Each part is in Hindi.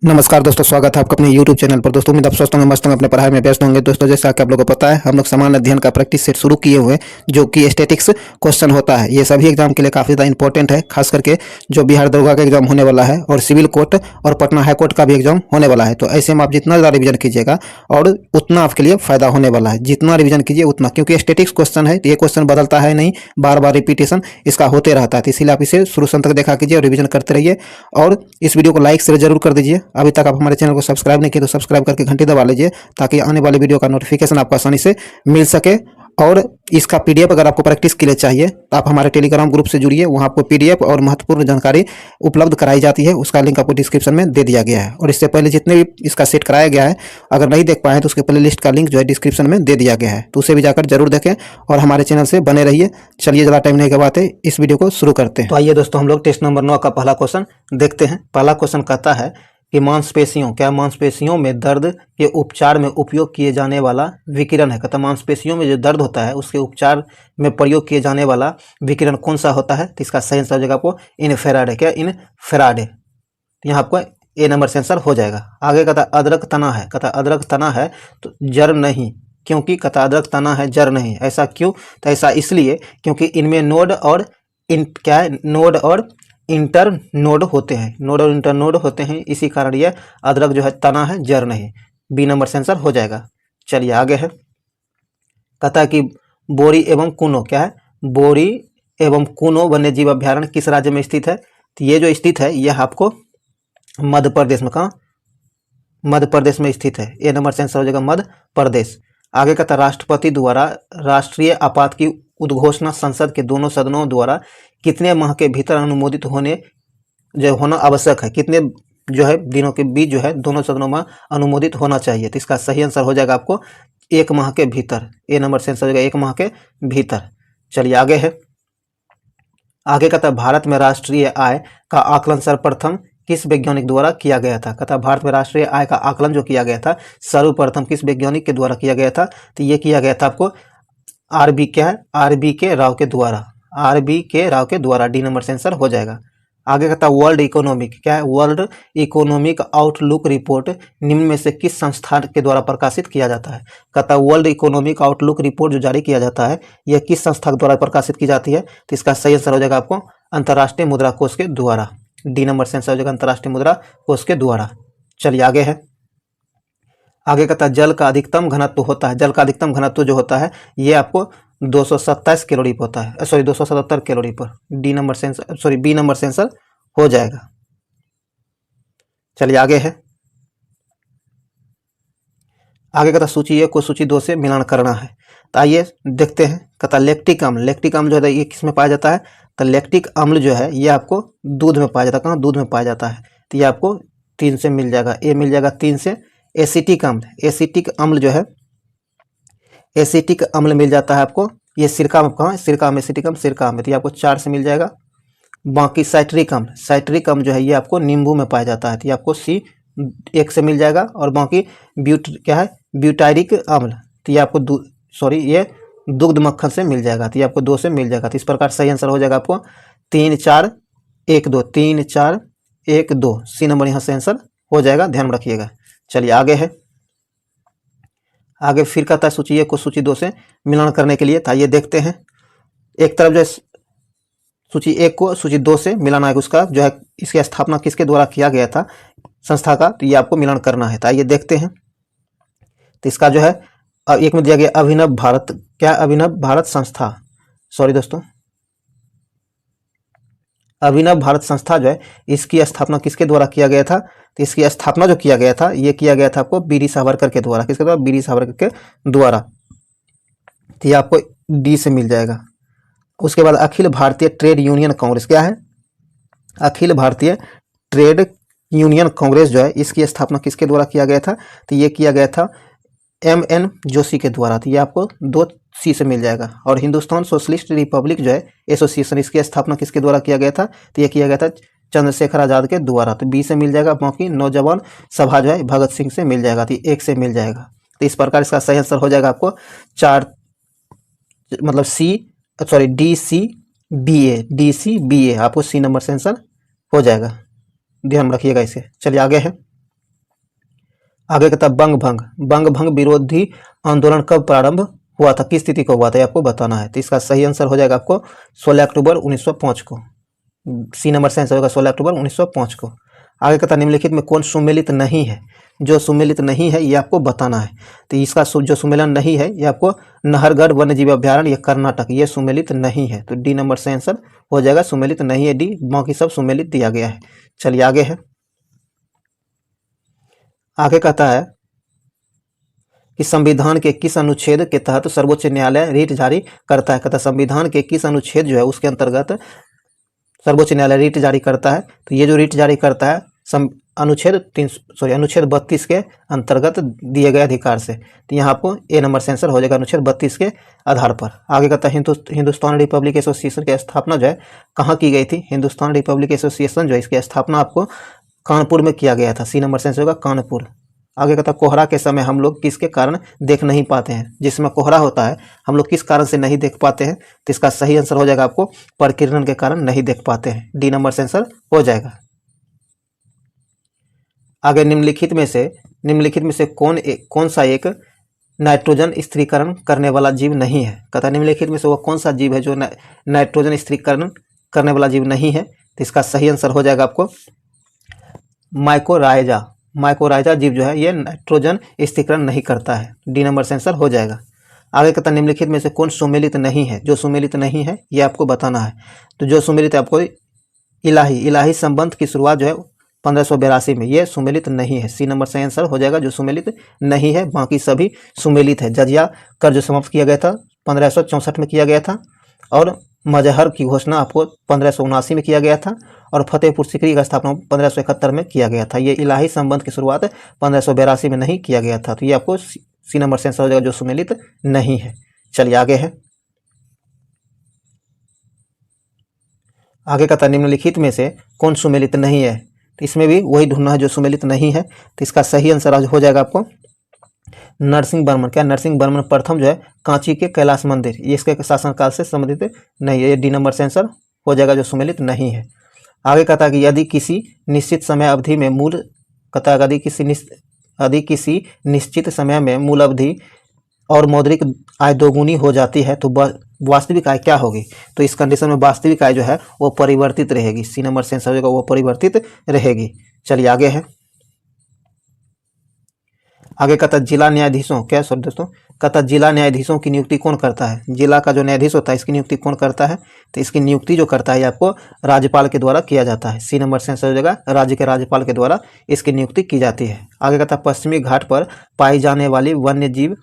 नमस्कार दोस्तों, स्वागत है आपका अपने YouTube चैनल पर। दोस्तों उम्मीद आप स्वस्थ होंगे, मस्त होंगे, अपने पढ़ाई में व्यस्त होंगे। दोस्तों जैसा कि आप लोगों को पता है, हम लोग सामान्य अध्ययन का प्रैक्टिस सेट शुरू किए हुए हैं, जो कि स्टैटिक्स क्वेश्चन होता है। ये सभी एग्जाम के लिए काफ़ी ज़्यादा इंपॉर्टेंट है, खास करके जो बिहार दरोगा का एग्जाम होने वाला है और सिविल कोर्ट और पटना हाई कोर्ट का भी एग्जाम होने वाला है। तो ऐसे में आप जितना ज़्यादा रिविजन कीजिएगा और उतना आपके लिए फायदा होने वाला है। जितना रिविजन कीजिए उतना, क्योंकि स्टैटिक्स क्वेश्चन है तो ये क्वेश्चन बदलता है नहीं, बार बार रिपीटेशन इसका होते रहता है। तो इसीलिए आप इसे शुरू से अंत तक देखा कीजिए और रिविजन करते रहिए। और इस वीडियो को लाइक शेयर जरूर कर दीजिए। अभी तक आप हमारे चैनल को सब्सक्राइब नहीं किए तो सब्सक्राइब करके घंटी दबा लीजिए, ताकि आने वाली वीडियो का नोटिफिकेशन आपको आसानी से मिल सके। और इसका पीडीएफ अगर आपको प्रैक्टिस के लिए चाहिए तो आप हमारे टेलीग्राम ग्रुप से जुड़िए, वहाँ आपको पीडीएफ और महत्वपूर्ण जानकारी उपलब्ध कराई जाती है। उसका लिंक आपको डिस्क्रिप्शन में दे दिया गया है। और इससे पहले जितने भी इसका सेट कराया गया है, अगर नहीं देख पाए तो उसके प्ले लिस्ट का लिंक जो है डिस्क्रिप्शन में दे दिया गया है, तो उसे भी जाकर जरूर देखें और हमारे चैनल से बने रहिए। चलिए ज़्यादा टाइम नहीं गवाते, इस वीडियो को शुरू करते हैं। तो आइए दोस्तों, हम लोग टेस्ट नंबर 9 का पहला क्वेश्चन देखते हैं। पहला क्वेश्चन कहता है कि मांसपेशियों में दर्द के उपचार में उपयोग किए जाने वाला विकिरण है। कहता मांसपेशियों में जो दर्द होता है उसके उपचार में प्रयोग किए जाने वाला विकिरण कौन सा होता है। तो इसका सही आंसर हो जाएगा आपको इन्फ्रारेड है। क्या इन्फ्रारेड है? यहाँ आपको ए नंबर से आंसर हो जाएगा। आगे कहता अदरक तना है। कहता अदरक तना है तो जड़ नहीं, क्योंकि कहता अदरक तना है जड़ नहीं। ऐसा क्यों? तो ऐसा इसलिए क्योंकि इनमें नोड और इंटर नोड होते हैं। नोड और इंटर नोड होते हैं, इसी कारण यह अदरक जो है तना है जड़ नहीं। बी नंबर से आंसर हो जाएगा। चलिए आगे है। कहता है कि बोरी एवं कूनो, क्या है? बोरी एवं कूनो वन्य जीव अभ्यारण्य किस राज्य में स्थित है? तो ये जो स्थित है यह आपको मध्य प्रदेश में, कहाँ? मध्य प्रदेश में स्थित है। ए नंबर से आंसर हो जाएगा मध्य प्रदेश। आगे कहता राष्ट्रपति द्वारा राष्ट्रीय आपात की उद्घोषणा संसद के दोनों सदनों द्वारा कितने माह के भीतर अनुमोदित होना आवश्यक है? कितने जो है दिनों के बीच जो है दोनों सदनों में अनुमोदित होना चाहिए? तो इसका सही आंसर हो जाएगा आपको 1 माह के भीतर। ए नंबर से आंसर हो जाएगा 1 माह के भीतर। चलिए आगे है। आगे कहता भारत में राष्ट्रीय आय का आकलन सर्वप्रथम किस वैज्ञानिक द्वारा किया गया था? कहता भारत में राष्ट्रीय आय का आकलन जो किया गया था सर्वप्रथम किस वैज्ञानिक के द्वारा किया गया था? तो ये किया गया था आपको आरबी के राव के द्वारा। डी नंबर से आंसर हो जाएगा। आगे कहता वर्ल्ड इकोनॉमिक, क्या है? वर्ल्ड इकोनॉमिक आउटलुक रिपोर्ट निम्न में से किस संस्था के द्वारा प्रकाशित किया जाता है? कहता वर्ल्ड इकोनॉमिक आउटलुक रिपोर्ट जो जारी किया जाता है यह किस संस्था के द्वारा प्रकाशित की जाती है? तो इसका सही आंसर हो जाएगा आपको अंतर्राष्ट्रीय मुद्रा कोष के द्वारा। डी नंबर से आंसर हो जाएगा अंतर्राष्ट्रीय मुद्रा कोष के द्वारा। चलिए आगे है। आगे कहता जल का अधिकतम घनत्व होता है। जल का अधिकतम घनत्व जो होता है ये आपको 227 कैलोरी पर होता है, सॉरी 277 कैलोरी पर। बी नंबर से आंसर हो जाएगा। चलिए आगे है। आगे कहता सूची 1 को सूची 2 से मिलान करना है। तो आइए देखते हैं। कहता लैक्टिक अम्ल जो है ये किस में पाया जाता है? तो लैक्टिक अम्ल जो है ये आपको दूध में पाया जाता है। कहाँ? दूध में पाया जाता है। तो ये आपको 3 से मिल जाएगा। ए मिल जाएगा 3 से। एसिटिक अम्ल जो है एसिटिक अम्ल मिल जाता है आपको ये सिरका में। कहाँ? सिरका में एसिटिक अम्ल सिरका में, तो ये आपको 4 से मिल जाएगा। बाकी साइट्रिक अम्ल जो है ये आपको नींबू में पाया जाता है, तो ये आपको सी 1 से मिल जाएगा। और बाकी ब्यूटाइरिक अम्ल, तो ये आपको ये दुग्ध मक्खन से मिल जाएगा, तो ये आपको 2 से मिल जाएगा। तो इस प्रकार सही आंसर हो जाएगा आपको 3 4 1 2 3 4 1 2। सी नंबर यहाँ से आंसर हो जाएगा, ध्यान रखिएगा। चलिए आगे है। आगे फिर कहता है सूची 1 को सूची 2 से मिलान करने के लिए। था ये देखते हैं। एक तरफ जो है सूची 1 को सूची 2 से मिलाना है, उसका जो है इसकी स्थापना किसके द्वारा किया गया था संस्था का, तो ये आपको मिलान करना है। तो आइए देखते हैं। तो इसका जो है एक में दिया गया अभिनव भारत, क्या? अभिनव भारत संस्था, सॉरी दोस्तों, अभिनव भारत संस्था जो है इसकी स्थापना किसके द्वारा किया गया था? तो इसकी स्थापना जो किया गया था ये किया गया था आपको बीडी सावरकर के द्वारा। किसके द्वारा? बीडी सावरकर के द्वारा। तो ये आपको डी से मिल जाएगा। उसके बाद अखिल भारतीय ट्रेड यूनियन कांग्रेस, क्या है? अखिल भारतीय ट्रेड यूनियन कांग्रेस जो है इसकी स्थापना किसके द्वारा किया गया था? तो ये किया गया था MN जोशी के द्वारा। तो ये आपको 2 सी से मिल जाएगा। और हिंदुस्तान सोशलिस्ट रिपब्लिक जो है एसोसिएशन, इसकी स्थापना किसके द्वारा किया गया था? तो ये किया गया था चंद्रशेखर आजाद के द्वारा। तो बी से मिल जाएगा। बाकी नौजवान सभा जो है भगत सिंह से मिल जाएगा, तो 1 से मिल जाएगा। तो इस प्रकार इसका सही आंसर हो जाएगा आपको 4 मतलब DCBA आपको सी नंबर से आंसर हो जाएगा, ध्यान रखिएगा इसे। चलिए आगे है। आगे कहता है बंग भंग। बंग भंग विरोधी आंदोलन कब प्रारंभ हुआ था, किस तिथि को हुआ था, ये आपको बताना है। तो इसका सही आंसर हो जाएगा आपको 16 अक्टूबर 1905 को। सी नंबर से आंसर होगा 16 अक्टूबर 1905 को। आगे कहता निम्नलिखित में कौन सुमेलित नहीं है, जो सुमेलित नहीं है ये आपको बताना है। तो इसका जो सुमेलन नहीं है ये आपको नहरगढ़ वन्यजीव अभ्यारण्य, ये कर्नाटक, ये सुमेलित नहीं है। तो डी नंबर से आंसर हो जाएगा सुमेलित नहीं है डी, बाकी सब सुमेलित दिया गया है। चलिए आगे है। आगे कहता है कि संविधान के किस अनुच्छेद के तहत सर्वोच्च न्यायालय रिट जारी करता है। कहता संविधान के किस अनुच्छेद जो है उसके अंतर्गत सर्वोच्च न्यायालय रिट जारी करता है। तो ये जो रिट जारी करता है अनुच्छेद 32 के अंतर्गत दिए गए अधिकार से। तो यहाँ आपको ए नंबर से आंसर हो जाएगा अनुच्छेद 32 के आधार पर। आगे कहता है हिंदुस्तान रिपब्लिक एसोसिएशन की स्थापना जो है कहाँ की गई थी। हिंदुस्तान रिपब्लिक एसोसिएशन जो है इसकी स्थापना आपको कानपुर में किया गया था। सी नंबर से आंसर होगा कानपुर। आगे कहता है कोहरा के समय हम लोग किसके कारण देख नहीं पाते हैं। जिसमें कोहरा होता है हम लोग किस कारण से नहीं देख पाते हैं। तो इसका सही आंसर हो जाएगा आपको प्रकीर्णन के कारण नहीं देख पाते हैं। डी नंबर से आंसर हो जाएगा। आगे निम्नलिखित में से कौन सा एक नाइट्रोजन स्थिरीकरण करने वाला जीव नहीं है। कहता निम्नलिखित में से वो कौन सा जीव है जो नाइट्रोजन स्थिरीकरण करने वाला जीव नहीं है। तो इसका सही आंसर हो जाएगा आपको माइकोराइजा। माइकोराइजा जीव जो है ये नाइट्रोजन स्थिरीकरण नहीं करता है। डी नंबर से आंसर हो जाएगा। आगे कहता निम्नलिखित में से कौन सुमेलित नहीं है। जो सुमेलित नहीं है ये आपको बताना है। तो जो सुमेलित है आपको इलाही संबंध की शुरुआत जो है 1582 में, ये सुमेलित नहीं है। सी नंबर से आंसर हो जाएगा जो सुमेलित नहीं है, बाकी सभी सुमेलित है। जजिया कर जो समाप्त किया गया था 1564 में किया गया था, और मजहर की घोषणा आपको 1579 में किया गया था, और फतेहपुर सीकरी का स्थापना 1571 में किया गया था। ये इलाही संबंध की शुरुआत 1582 में नहीं किया गया था। तो ये आपको सी नंबर से आंसर हो जाएगा जो सुमेलित नहीं है। चलिए आगे है। आगे का था निम्नलिखित में से कौन सुमेलित नहीं है। तो इसमें भी वही ढूंढना है जो सुमेलित नहीं है। तो इसका सही आंसर आज हो जाएगा आपको नरसिंह वर्मन। क्या नरसिंह वर्मन प्रथम जो है कांची के कैलाश मंदिर, ये इसके शासनकाल से संबंधित नहीं है। ये डी नंबर से आंसर हो जाएगा जो सुमेलित नहीं है। आगे कहता है कि यदि किसी निश्चित समय अवधि में मूल कहता है यदि किसी निश्चित समय में मूल अवधि और मौद्रिक आय दोगुनी हो जाती है तो वास्तविक आय क्या होगी। तो इस कंडीशन में वास्तविक आय जो है वो परिवर्तित रहेगी। सी नंबर से आंसर हो जाएगा वो परिवर्तित रहेगी। चलिए आगे है। आगे कहता जिला न्यायाधीशों दोस्तों कहता जिला न्यायाधीशों की नियुक्ति कौन करता है। जिला का जो न्यायाधीश होता है इसकी नियुक्ति कौन करता है। तो इसकी नियुक्ति जो करता है आपको राज्यपाल के द्वारा किया जाता है। सी नंबर से आंसर हो जाएगा राज्य के राज्यपाल के द्वारा इसकी नियुक्ति की जाती है। आगे कहता पश्चिमी घाट पर पाई जाने वाली वन्यजीव,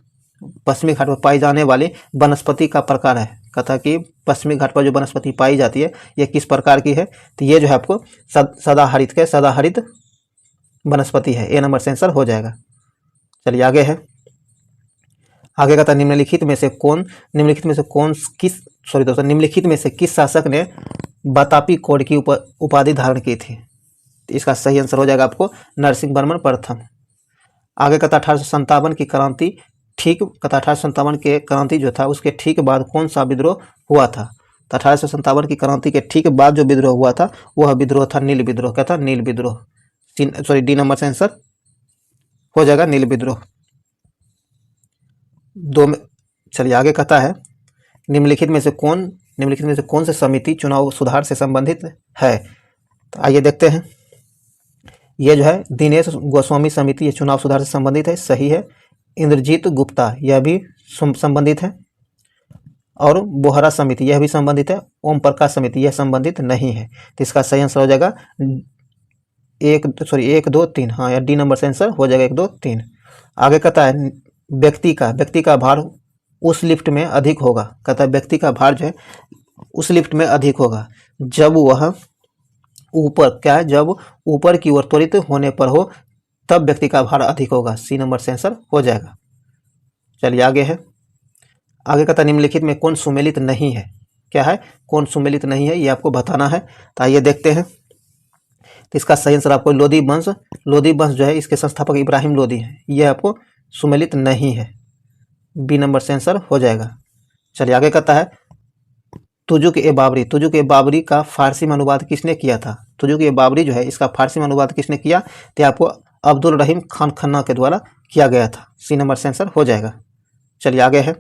पश्चिमी घाट पर पाई जाने वाली वनस्पति का प्रकार है। कहता कि पश्चिमी घाट पर जो वनस्पति पाई जाती है ये किस प्रकार की है। तो ये जो है आपको सदाहरित वनस्पति है। ए नंबर से आंसर हो जाएगा। चलिए आगे है। आगे कहता निम्नलिखित में से किस शासक ने बतापी कोड की उपाधि धारण की थी। इसका सही आंसर हो जाएगा आपको नरसिंह वर्मन प्रथम। आगे कहता 1857 की क्रांति कहता 1857 के क्रांति जो था उसके ठीक बाद कौन सा विद्रोह हुआ था। तो 1857 की क्रांति के ठीक बाद जो विद्रोह हुआ था वह विद्रोह था नील विद्रोह। क्या था, नील विद्रोह। डी नंबर से आंसर हो जाएगा नील विद्रोह। चलिए आगे कहता है निम्नलिखित में से कौन सी समिति चुनाव सुधार से संबंधित है। तो आइए देखते हैं। ये जो है दिनेश गोस्वामी समिति, ये चुनाव सुधार से संबंधित है, सही है। इंद्रजीत गुप्ता यह भी संबंधित है, और बोहरा समिति यह भी संबंधित है। ओम प्रकाश समिति यह संबंधित नहीं है। तो इसका सही आंसर हो जाएगा 1 2 3। हाँ, या डी नंबर से आंसर हो जाएगा 1 2 3। आगे कहता है व्यक्ति का भार उस लिफ्ट में अधिक होगा। कहता है व्यक्ति का भार जो है उस लिफ्ट में अधिक होगा जब वह जब ऊपर की ओर त्वरित होने पर हो, तब व्यक्ति का भार अधिक होगा। सी नंबर से आंसर हो जाएगा। चलिए आगे है। आगे कहता निम्नलिखित में कौन सुमेलित नहीं है। क्या है, कौन सुमेलित नहीं है ये आपको बताना है। तो आइए देखते हैं। तो इसका सही आंसर आपको लोधी वंश जो है इसके संस्थापक इब्राहिम लोधी है, यह आपको सुमेलित नहीं है। बी नंबर से आंसर हो जाएगा। चलिए आगे कहता है तुजुक ए बाबरी का फारसी में अनुवाद किसने किया था। तुजुक ए बाबरी जो है इसका फारसी में अनुवाद किसने किया। तो आपको अब्दुल रहीम खान खन्ना के द्वारा किया गया था। सी नंबर से आंसर हो जाएगा। चलिए आगे है।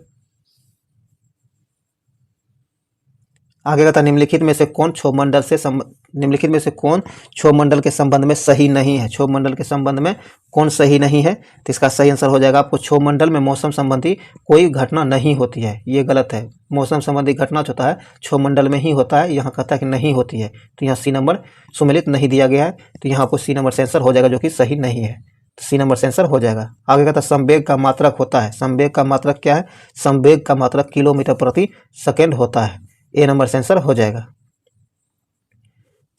आगे कहता है निम्नलिखित में से कौन क्षोभ मंडल के संबंध में सही नहीं है। क्षोभ मंडल के संबंध में कौन सही नहीं है, तो इसका सही आंसर हो जाएगा आपको क्षोभ मंडल में मौसम संबंधी कोई घटना नहीं होती है, ये गलत है। मौसम संबंधी घटना जो होता है क्षोभ मंडल में ही होता है, यहाँ कहता है कि नहीं होती है, तो यहाँ सी नंबर सुमेलित नहीं दिया गया है, तो यहाँ आपको सी नंबर से आंसर हो जाएगा, जो कि सही नहीं है। तो सी नंबर से आंसर हो जाएगा। आगे कहता है संवेग का मात्रक होता है। संवेग का मात्रक क्या है? संवेग का मात्रक किलोमीटर प्रति सेकेंड होता है। ए नंबर से आंसर हो जाएगा।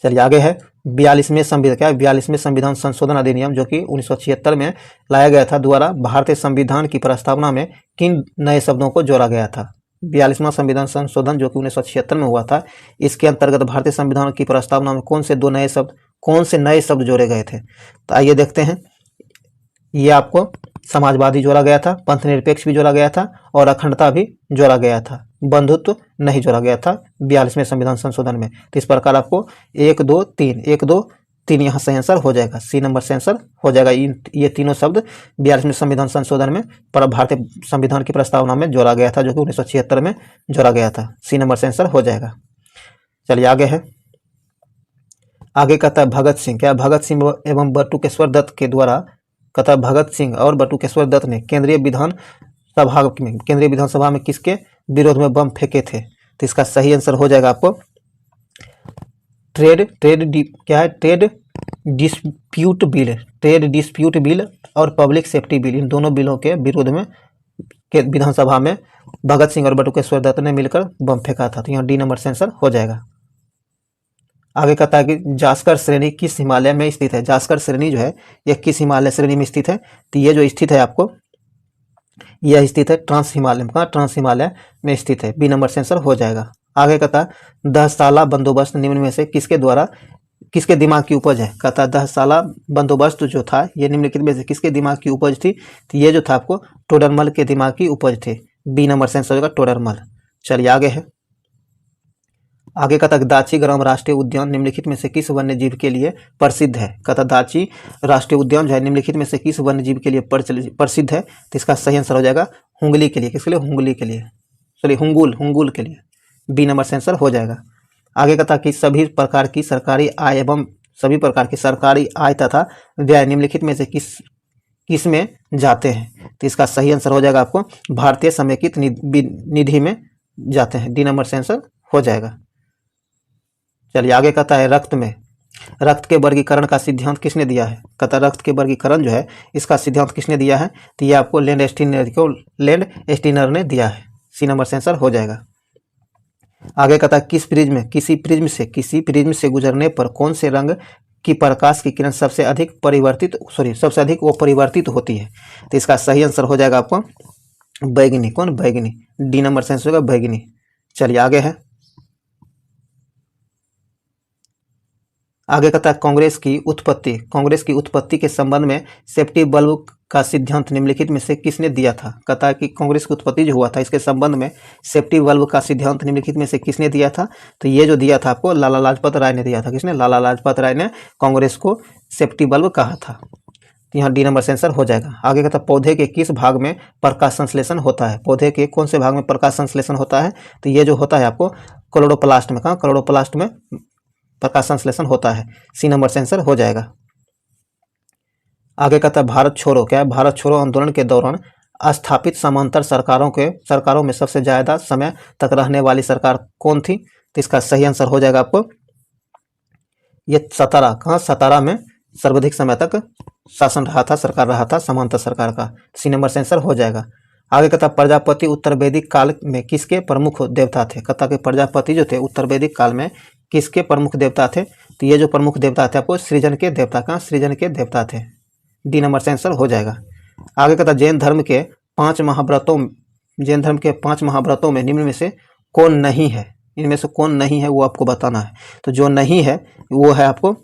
चलिए आगे है 42वें संविधान क्या है? 42वें संविधान संशोधन अधिनियम जो कि 1976 में लाया गया था द्वारा भारतीय संविधान की प्रस्तावना में किन नए शब्दों को जोड़ा गया था? 42वां संविधान संशोधन जो कि 1976 में हुआ था, इसके अंतर्गत भारतीय संविधान की प्रस्तावना में कौन से नए शब्द जोड़े गए थे? तो आइए देखते हैं। ये आपको समाजवादी जोड़ा गया था, पंथ निरपेक्ष भी जोड़ा गया था और अखंडता भी जोड़ा गया था। बंधुत्व नहीं जोड़ा गया था 42वें संविधान संशोधन में। तो इस प्रकार आपको 1 2 3 यहाँ से आंसर हो जाएगा। सी नंबर से आंसर हो जाएगा। ये तीनों शब्द 42वें संविधान संशोधन में भारतीय संविधान की प्रस्तावना में जोड़ा गया था, जो कि 1976 में जोड़ा गया था। सी नंबर से आंसर हो जाएगा। चलिए आगे है। आगे कहता है भगत सिंह क्या? भगत सिंह एवं बटुकेश्वर दत्त के द्वारा कहता है भगत सिंह और बटुकेश्वर दत्त ने केंद्रीय विधानसभा में किसके विरोध में बम फेंके थे? तो इसका सही आंसर हो जाएगा आपको ट्रेड डिस्प्यूट बिल और पब्लिक सेफ्टी बिल, इन दोनों बिलों के विरोध में विधानसभा में भगत सिंह और बटुकेश्वर दत्त ने मिलकर बम फेंका था। तो यहाँ डी नंबर से आंसर हो जाएगा। आगे कहता है कि जास्कर श्रेणी किस हिमालय में स्थित है? जास्कर श्रेणी जो है यह किस हिमालय श्रेणी में स्थित है? तो ये जो स्थित है आपको, यह स्थित है ट्रांस हिमालय में स्थित है। बी नंबर से आंसर हो जाएगा। आगे कहता है 10 साला बंदोबस्त निम्न में से किसके दिमाग की उपज है? कहता है 10 साला बंदोबस्त जो था ये निम्नलिखित में से किसके दिमाग की उपज थी? तो ये जो था आपको टोडरमल के दिमाग की उपज थी। बी नंबर से आंसर होगा टोडरमल। चलिए आगे है। आगे कहता है दाची ग्राम राष्ट्रीय उद्यान निम्नलिखित में से किस वन्य जीव के लिए प्रसिद्ध है? कहता दाची राष्ट्रीय उद्यान जो है निम्नलिखित में से किस वन्य जीव के लिए प्रसिद्ध है? तो इसका सही आंसर हो जाएगा हुंगली के लिए। किसके लिए? हुंगली के लिए, सॉरी हुंगुल के लिए। बी नंबर से आंसर हो जाएगा। आगे कहता कि सभी प्रकार की सरकारी आय तथा व्यय निम्नलिखित में से किस में जाते हैं? तो इसका सही आंसर हो जाएगा आपको भारतीय समेकित निधि में जाते हैं। डी नंबर से आंसर हो जाएगा। चलिए आगे कहता है रक्त के वर्गीकरण का सिद्धांत किसने दिया है? कहता रक्त के वर्गीकरण जो है इसका सिद्धांत किसने दिया है? तो ये आपको लैंड एस्टीनर ने दिया है। सी नंबर से आंसर हो जाएगा। आगे कहता है किसी प्रिज्म से गुजरने पर कौन से रंग की प्रकाश की किरण सबसे अधिक परिवर्तित होती है? तो इसका सही आंसर हो जाएगा आपको बैगनी। कौन? बैगनी। डी नंबर से आंसर होगा बैगनी। चलिए आगे है। आगे कहता है कांग्रेस की उत्पत्ति के संबंध में सेफ्टी बल्ब का सिद्धांत निम्नलिखित में से किसने दिया था? कहता है कि कांग्रेस की उत्पत्ति जो हुआ था इसके संबंध में सेफ्टी बल्ब का सिद्धांत निम्नलिखित में से किसने दिया था? तो ये जो दिया था आपको लाला लाजपत राय ने दिया था। किसने? लाला लाजपत राय ने कांग्रेस को सेफ्टी बल्ब कहा था। तो यहाँ डी नंबर से आंसर हो जाएगा। आगे कहता है पौधे के किस भाग में प्रकाश संश्लेषण होता है? पौधे के कौन से भाग में प्रकाश संश्लेषण होता है? तो ये जो होता है आपको क्लोरोप्लास्ट में। कहाँ? क्लोरोप्लास्ट में प्रकाश संश्लेषण होता है। सी नंबर से आंसर हो जाएगा। आगे कहता है भारत छोड़ो क्या है? भारत छोड़ो आंदोलन के दौरान स्थापित समांतर सरकारों में सबसे ज्यादा समय तक रहने वाली सरकार कौन थी? तो इसका सही आंसर हो जाएगा आपको ये सतारा। कहाँ? सतारा में सर्वाधिक समय तक शासन रहा था, सरकार रहा था समांतर सरकार का। सी नंबर से आंसर हो जाएगा। आगे कहता प्रजापति उत्तर वैदिक काल में किसके प्रमुख देवता थे? कहता कि प्रजापति जो थे उत्तर वैदिक काल में किसके प्रमुख देवता थे? तो ये जो प्रमुख देवता थे आपको सृजन के देवता। कहाँ? सृजन के देवता थे। डी नंबर से आंसर हो जाएगा। आगे कहता जैन धर्म के 5 महाव्रतों में निम्न में से कौन नहीं है? इनमें से कौन नहीं है वो आपको बताना है। तो जो नहीं है वो है आपको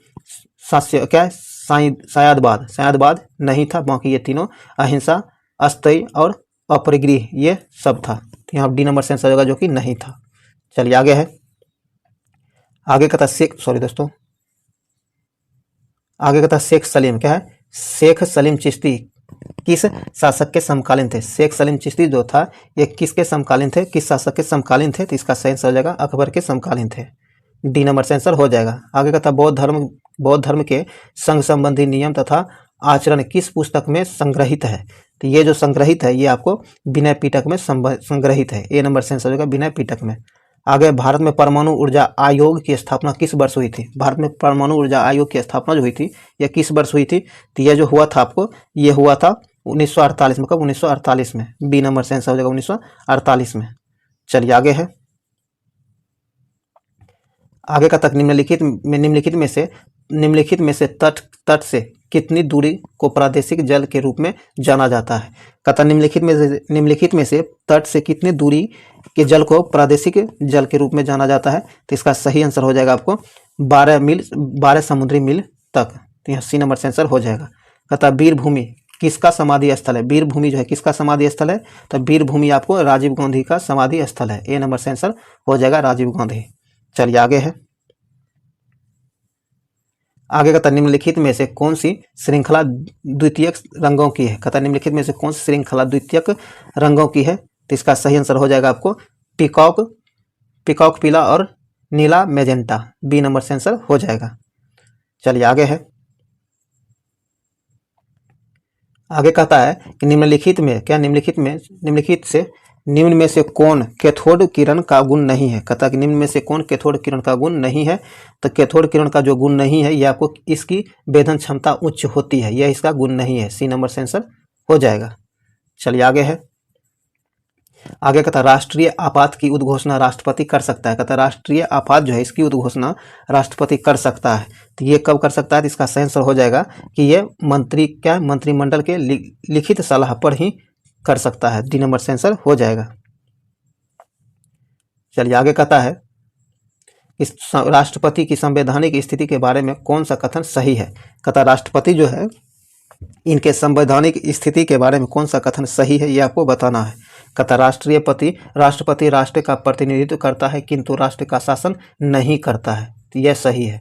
सायदवाद नहीं था। बाकी ये तीनों अहिंसा, अस्तेय और अपरिग्रह ये सब था। तो यहाँ डी नंबर से आंसर होगा जो कि नहीं था। चलिए आगे है। आगे कहता शेख सलीम क्या है? शेख सलीम चिश्ती किस शासक के समकालीन थे? शेख सलीम चिश्ती जो था ये किसके समकालीन थे, किस शासक के समकालीन थे? तो इसका सही आंसर हो जाएगा अकबर के समकालीन थे। डी नंबर से आंसर हो जाएगा। आगे का था बौद्ध धर्म के संघ संबंधी नियम तथा आचरण किस पुस्तक में संग्रहित है? तो ये जो संग्रहित है ये आपको विनय पिटक में संग्रहित है। ए नंबर से आंसर हो जाएगा विनय पिटक में। आगे भारत में परमाणु ऊर्जा आयोग की स्थापना किस वर्ष हुई थी? भारत में परमाणु ऊर्जा आयोग की स्थापना जो हुई थी यह किस वर्ष हुई थी? तो यह जो हुआ था आपको ये हुआ था 1948 में। कब? 1948 में। बी नंबर से आंसर हो जाएगा 1948 में। चलिए आगे है। आगे का तक निम्नलिखित में से तट से कितनी दूरी को प्रादेशिक जल के रूप में जाना जाता है? कथा निम्नलिखित में से तट से कितनी दूरी के जल को प्रादेशिक जल के रूप में जाना जाता है? तो इसका सही आंसर हो जाएगा आपको 12 समुद्री मील तक। तो यहाँ सी नंबर से आंसर हो जाएगा। कथा वीरभूमि किसका समाधि स्थल है? वीरभूमि जो है किसका समाधि स्थल है? तो वीरभूमि आपको राजीव गांधी का समाधि स्थल है। ए नंबर से आंसर हो जाएगा राजीव गांधी। चलिए आगे है। आगे का निम्नलिखित में से कौन सी श्रृंखला द्वितीयक रंगों की है? कथा निम्नलिखित में से कौन सी श्रृंखला द्वितीयक रंगों की है? तो इसका सही आंसर हो जाएगा आपको पिकॉक पीला और नीला मैजेंटा। बी नंबर से आंसर हो जाएगा। चलिए आगे है। आगे कहता है कि निम्न में से कौन कैथोड किरण का गुण नहीं है? कहता है कि निम्न में से कौन कैथोड किरण का गुण नहीं है? तो कैथोड किरण का जो गुण नहीं है यह आपको इसकी वेधन क्षमता उच्च होती है, यह इसका गुण नहीं है। सी नंबर से आंसर हो जाएगा। चलिए आगे है। आगे कहता राष्ट्रीय आपात की उद्घोषणा राष्ट्रपति कर सकता है। कहता राष्ट्रीय आपात जो है इसकी उद्घोषणा राष्ट्रपति कर सकता है। तो ये कब कर सकता है? तो इसका सही आंसर हो जाएगा कि ये मंत्रिमंडल के लिखित सलाह पर ही कर सकता है। डी नंबर से आंसर हो जाएगा। चलिए आगे कहता है इस राष्ट्रपति की संवैधानिक स्थिति के बारे में कौन सा कथन सही है? कहता राष्ट्रपति जो है इनके संवैधानिक स्थिति के बारे में कौन सा कथन सही है ये आपको बताना है। कहता राष्ट्रपति राष्ट्र का प्रतिनिधित्व करता है किंतु राष्ट्र का शासन नहीं करता है। तो यह सही है।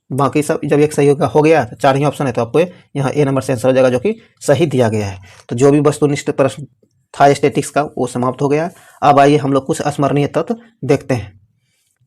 बाकी सब जब एक सही हो गया तो 4 ही ऑप्शन है तो आपको यहाँ ए नंबर से आंसर हो जाएगा जो कि सही दिया गया है। तो जो भी वस्तुनिष्ठ प्रश्न था स्टैटिक्स का वो समाप्त हो गया। अब आइए हम लोग कुछ स्मरणीय तत्व देखते हैं।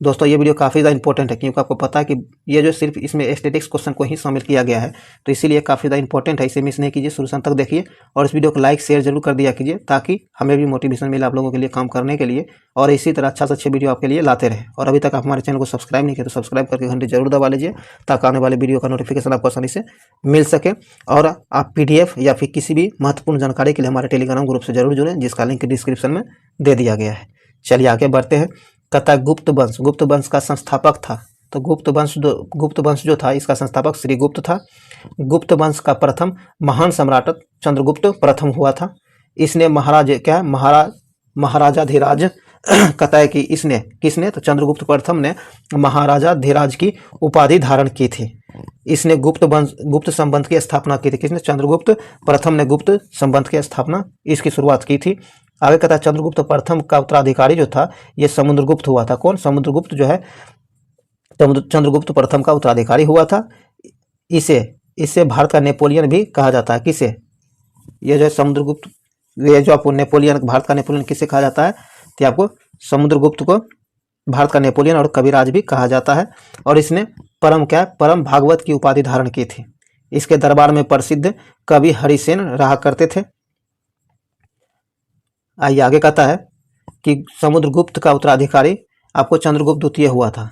दोस्तों ये वीडियो काफ़ी ज़्यादा इंपॉर्टेंट है क्योंकि आपको पता है कि ये जो सिर्फ इसमें स्टैटिक्स क्वेश्चन को ही शामिल किया गया है, तो इसीलिए काफ़ी ज़्यादा इंपॉर्टेंट है। इसे मिस नहीं कीजिए, शुरू तक देखिए और इस वीडियो को लाइक शेयर जरूर कर दिया कीजिए ताकि हमें भी मोटिवेशन मिले आप लोगों के लिए काम करने के लिए और इसी तरह अच्छा से अच्छे वीडियो आपके लिए लाते रहे। और अभी तक आप हमारे चैनल को सब्सक्राइब नहीं किया तो सब्सक्राइब करके घंटे जरूर दबा लीजिए ताकि आने वाले वीडियो का नोटिफिकेशन आपको आसानी से मिल सके। और आप PDF या फिर किसी भी महत्वपूर्ण जानकारी के लिए हमारे टेलीग्राम ग्रुप से जरूर जुड़ें जिसका लिंक डिस्क्रिप्शन में दे दिया गया है। चलिए आगे बढ़ते हैं। कहता गुप्त वंश का संस्थापक था। तो गुप्त वंश जो था इसका संस्थापक श्री गुप्त था। गुप्त वंश का प्रथम महान सम्राट चंद्रगुप्त प्रथम हुआ था। इसने महाराजाधिराज कहता है कि इसने किसने? तो चंद्रगुप्त प्रथम ने महाराजाधिराज की उपाधि धारण की थी। इसने गुप्त संबंध की स्थापना की थी। किसने? चंद्रगुप्त प्रथम ने गुप्त संबंध की स्थापना इसकी शुरुआत की थी। आगे कहता है चंद्रगुप्त प्रथम का उत्तराधिकारी जो था ये समुद्रगुप्त हुआ था। कौन? समुद्रगुप्त जो है चंद्रगुप्त प्रथम का उत्तराधिकारी हुआ था। इसे भारत का नेपोलियन भी कहा जाता है। किसे? ये जो समुद्रगुप्त, ये जो आपको नेपोलियन, भारत का नेपोलियन किसे कहा जाता है? तो आपको समुद्रगुप्त को भारत का नेपोलियन और कविराज भी कहा जाता है। और इसने परम भागवत की उपाधि धारण की थी। इसके दरबार में प्रसिद्ध कवि हरिसेन रहा करते थे। आइए आगे कहता है कि समुद्रगुप्त का उत्तराधिकारी आपको चंद्रगुप्त द्वितीय हुआ था।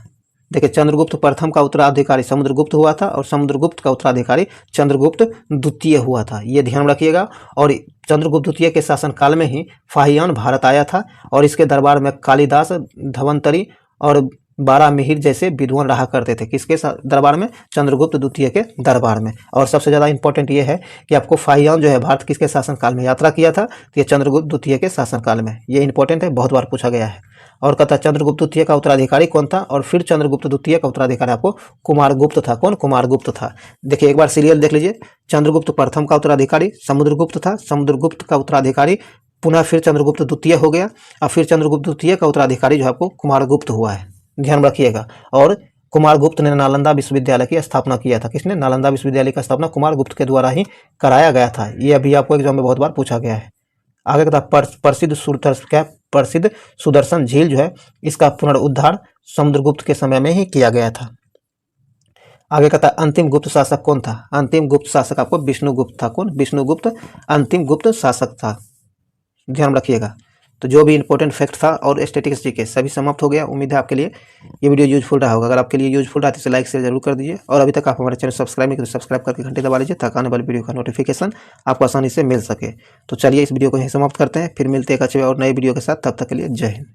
देखिए चंद्रगुप्त प्रथम का उत्तराधिकारी समुद्रगुप्त हुआ था और समुद्रगुप्त का उत्तराधिकारी चंद्रगुप्त द्वितीय हुआ था, ये ध्यान रखिएगा। और चंद्रगुप्त द्वितीय के शासनकाल में ही फाहियान भारत आया था और इसके दरबार में कालिदास, धवंतरी और बारामिहिर जैसे विद्वान रहा करते थे। किसके दरबार में? चंद्रगुप्त द्वितीय के दरबार में। और सबसे ज़्यादा इंपॉर्टेंट ये है कि आपको फाहियान जो है भारत किसके शासनकाल में यात्रा किया था? तो ये चंद्रगुप्त द्वितीय के शासनकाल में। ये इंपॉर्टेंट है, बहुत बार पूछा गया है। और कहता चंद्रगुप्त द्वितीय का उत्तराधिकारी कौन था? और फिर चंद्रगुप्त द्वितीय का उत्तराधिकारी आपको कुमारगुप्त था। कौन? कुमारगुप्त था। देखिए एक बार सीरियल देख लीजिए। चंद्रगुप्त प्रथम का उत्तराधिकारी समुद्रगुप्त था, समुद्रगुप्त का उत्तराधिकारी पुनः फिर चंद्रगुप्त द्वितीय हो गया और फिर चंद्रगुप्त द्वितीय का उत्तराधिकारी जो है आपको कुमारगुप्त हुआ है, ध्यान रखिएगा। और कुमारगुप्त ने नालंदा विश्वविद्यालय की स्थापना किया था। किसने? नालंदा विश्वविद्यालय की स्थापना कुमारगुप्त के द्वारा ही कराया गया था। ये अभी आपको एग्जाम में बहुत बार पूछा गया है। आगे का प्रसिद्ध सुदर्शन झील जो है इसका पुनरुद्धार समुद्रगुप्त के समय में ही किया गया था। आगे कहता है अंतिम गुप्त शासक कौन था? अंतिम गुप्त शासक आपको विष्णुगुप्त था। कौन? विष्णुगुप्त अंतिम गुप्त शासक था, ध्यान रखिएगा। तो जो भी इंपॉर्टेंट फैक्ट था और स्टैटिस्टिक्स जीके सभी समाप्त हो गया। उम्मीद है आपके लिए ये वीडियो यूजफुल रहा होगा। अगर आपके लिए यूजफुल रहा तो इसे लाइक शेयर जरूर कर दीजिए, और अभी तक आप हमारे चैनल सब्सक्राइब नहीं करें तो सब्सक्राइब करके घंटे दबा लीजिए ताकि आने वाली वीडियो का नोटिफिकेशन आपको आसानी से मिल सके। तो चलिए इस वीडियो को यहीं समाप्त करते हैं, फिर मिलते हैं एक अच्छे और नए वीडियो के साथ। तब तक के लिए जय हिंद।